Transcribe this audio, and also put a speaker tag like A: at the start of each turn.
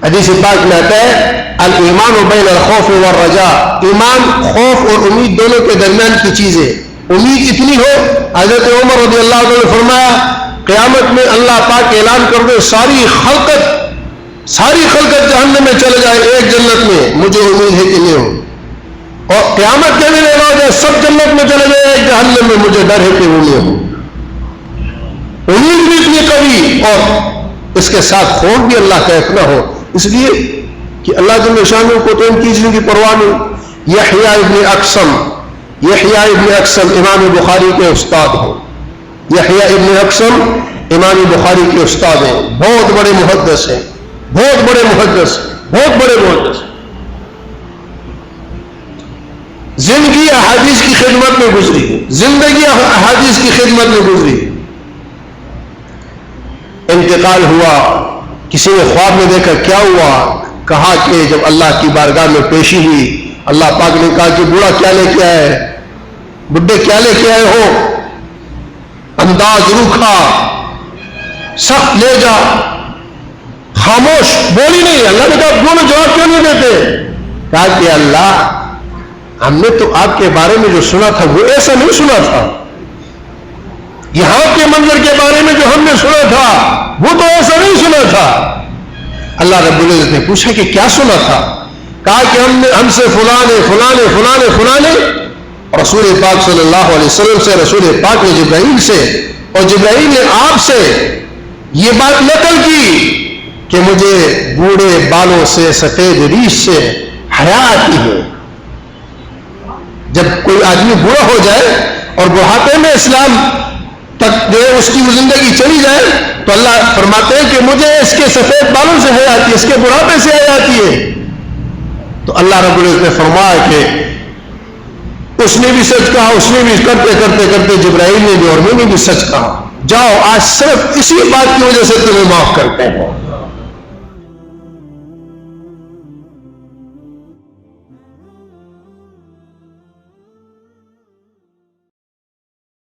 A: حدیث پاک میں آتا ہے الایمان بین الخوف والرجاء، ایمان خوف اور امید دونوں کے درمیان کی چیز ہے. امید اتنی ہو، حضرت عمر رضی اللہ عنہ نے فرمایا قیامت میں اللہ پاک اعلان کر دے ساری خلقت جہنم میں چلے جائے، ایک جنت میں، مجھے امید ہے کہ نہیں ہو. اور قیامت کے دن اعلان ہو جائے سب جنت میں چلے جائے، ایک جہنم میں، مجھے ڈر ہے کہ وہ نہیں ہو. امید بھی اتنی قوی اور اس کے ساتھ خوف بھی اللہ کا اتنا ہو، اس لیے کہ اللہ جل شانہ کو تو ان چیزوں کی پرواہ نہیں. یحییٰ ابن اقسم امام بخاری کے استاد ہو. یحییٰ ابن اقسم امام بخاری کے استاد ہیں، بہت بڑے محدث ہیں، بہت بڑے محدث. زندگی احادیث کی خدمت میں گزری. انتقال ہوا، کسی نے خواب میں دیکھا، کیا ہوا؟ کہا کہ جب اللہ کی بارگاہ میں پیشی ہوئی، اللہ پاک نے کہا کہ بوڑھا کیا لے کے آئے، بڈھے کیا لے کے آئے ہو؟ انداز روکھا، سخت لے جا، خاموش، بولی نہیں. اللہ نے کہا دونوں جواب کیوں نہیں دیتے؟ کہا کہ اللہ ہم نے تو آپ کے بارے میں جو سنا تھا وہ ایسا نہیں سنا تھا، یہاں کے منظر کے بارے میں جو ہم نے سنا تھا وہ تو ایسا نہیں سنا تھا. اللہ رب العزت نے پوچھا کہ کیا سنا تھا؟ کہا کہ ہم سے فلانے رسول پاک صلی اللہ علیہ وسلم سے، رسول پاک نے جبرائیل سے، اور جبرائیل نے آپ سے یہ بات نقل کی کہ مجھے بوڑھے بالوں سے، سفید ریش سے حیا آتی ہے. جب کوئی آدمی بوڑھا ہو جائے اور بڑھاپے میں اسلام تک اس کی زندگی چلی جائے تو اللہ فرماتے ہیں کہ مجھے اس کے سفید بالوں سے حیا آتی ہے، اس کے بڑھاپے سے حیا آتی ہے. تو اللہ رب العزت نے فرمایا کہ اس نے بھی سچ کہا، اس نے بھی کرتے جبرائیل نے بھی اور میں نے بھی سچ کہا. جاؤ آج صرف اسی بات کی وجہ سے تمہیں معاف کرتے ہیں.